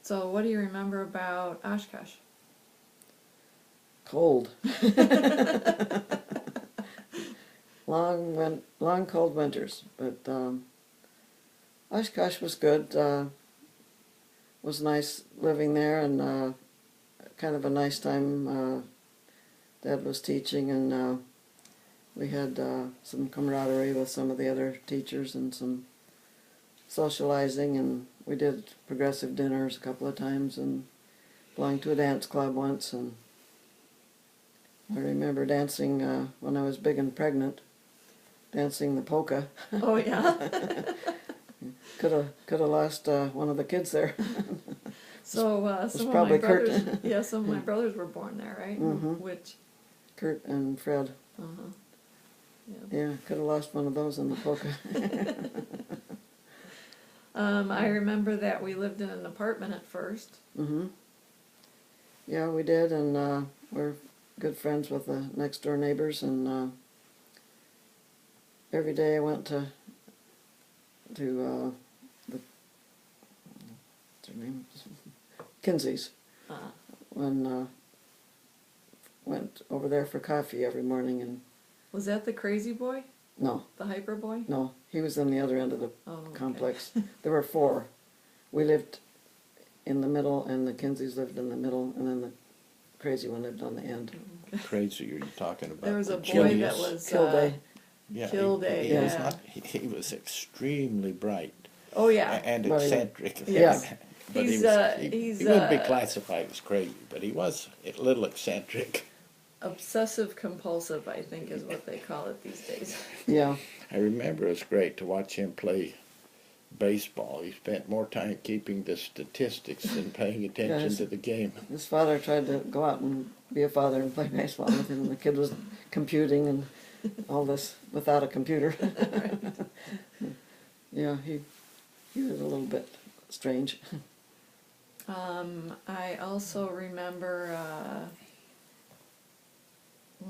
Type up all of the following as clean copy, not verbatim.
So what do you remember about Oshkosh? Cold. Long cold winters, but Oshkosh was good. Was nice living there, and kind of a nice time. Dad was teaching, and we had some camaraderie with some of the other teachers and some socializing, and we did progressive dinners a couple of times and belonged to a dance club once. And I remember dancing when I was big and pregnant, dancing the polka. Oh yeah. Could have lost one of the kids there. So some of probably my brothers, Kurt. yeah, some of my brothers were born there, right? Mhm. Which, Kurt and Fred. uh-huh. Yeah, could have lost one of those in the polka. I remember that we lived in an apartment at first. Mhm. Yeah, we did, and we're good friends with the next door neighbors, and every day I went to the what's her name? Kinsey's. When went over there for coffee every morning, and Was that the crazy boy? no, The hyper boy? no, he was on the other end of the Oh, okay. complex. There were four. We lived in the middle, and the Kinseys lived in the middle, and then the crazy one lived on the end. Crazy you're talking about. There was a the boy Julius. that was Kilday. Yeah, Kilday, he was yeah. not, he was extremely bright Oh yeah. and But he- eccentric. Yes. But He's, he wouldn't be classified as crazy, but he was a little eccentric. Obsessive compulsive, I think, is what they call it these days. Yeah, I remember it was great to watch him play baseball. He spent more time keeping the statistics than paying attention Yes. to the game. his father tried to go out and be a father and play baseball with him, and the kid was computing and all this without a computer. Yeah, he was a little bit strange. I also remember,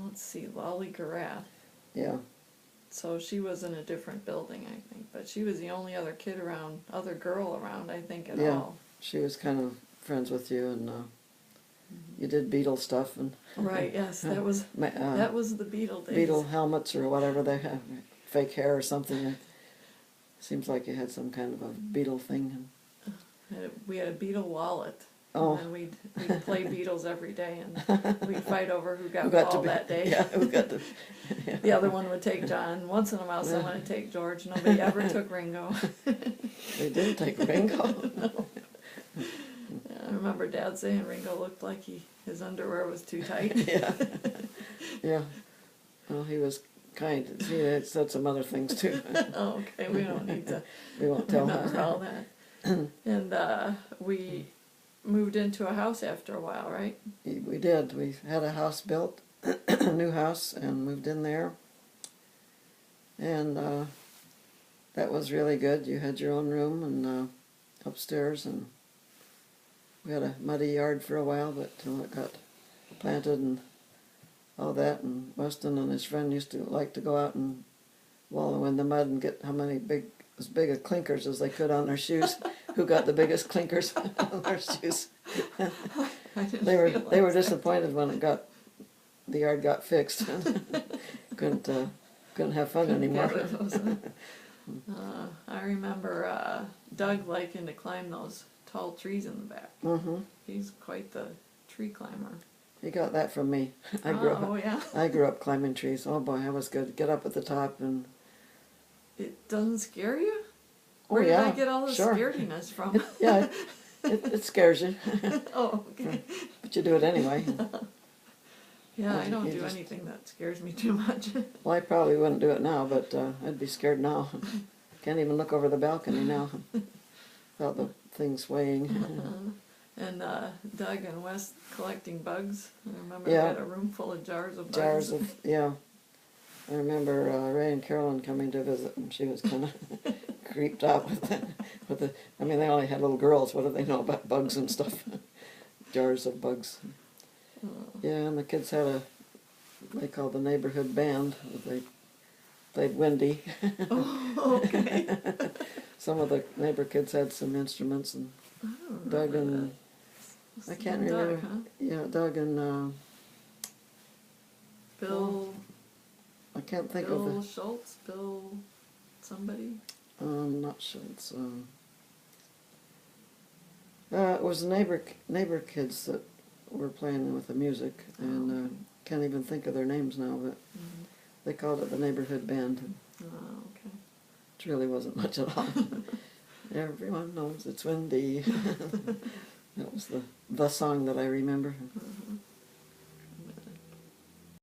let's see, Lolly Garath. Yeah, So she was in a different building, I think, but she was the only other girl around, I think, at Yeah. all. she was kind of friends with you, and you did Beatle stuff and Right, yes, that was that the Beatle days. Beatle helmets or whatever they have, fake hair or something. Seems like you had some kind of a Beatle thing. We had a Beatle wallet. Oh. And then we'd play Beatles every day, and we'd fight over who got to Paul be, that day. Yeah, who got to. Yeah. The other one would take John. Once in a while, someone would take George. Nobody ever took Ringo. They didn't take Ringo. No. I remember Dad saying Ringo looked like his underwear was too tight. Yeah. Yeah. Well, he was kind. He had said some other things too. Oh, okay, we don't need to We won't tell remember him. all that. And we moved into a house after a while, right? We did. We had a house built, a new house, and moved in there. And that was really good. You had your own room and upstairs, and we had a muddy yard for a while, but till it got planted and all that. And Weston and his friend used to like to go out and wallow in the mud and get as big as clinkers as they could on their shoes. Who got the biggest clinkers on their shoes? I didn't They were realize that. disappointed when the yard got fixed. couldn't have fun anymore. Gather those, I remember Doug liking to climb those tall trees in the back. Mm-hmm. He's quite the tree climber. He got that from me. I Yeah. grew up climbing trees. Oh boy, I was good. Get up at the top and. It doesn't scare you? Oh Where yeah, did I get all this sure. scarediness from? Yeah, it scares you, Oh, okay. but you do it anyway. Yeah, I don't You do just- anything that scares me too much. Well, I probably wouldn't do it now, but I'd be scared now. Can't even look over the balcony now without the thing swaying. And Doug and Wes collecting bugs. I remember Yeah. we had a room full of jars of bugs. Jars of, yeah. I remember Ray and Carolyn coming to visit, and she was kind of creeped out with the. I mean, they only had little girls. What do they know about bugs and stuff? Jars of bugs. Yeah, and the kids had they called the neighborhood band. They played windy. Oh, okay. Some of the neighbor kids had some instruments, and I don't Doug remember and that. I can't Doug, remember. huh? Yeah, Doug and Bill. I can't think Bill of the. Schultz. Bill. Somebody. Not sure. It's it was the neighbor kids that were playing with the music, and okay. can't even think of their names now. But Mm-hmm. they called it the neighborhood band. Oh, okay. It really wasn't much at all. Everyone knows it's windy. That was the song that I remember. Mhm.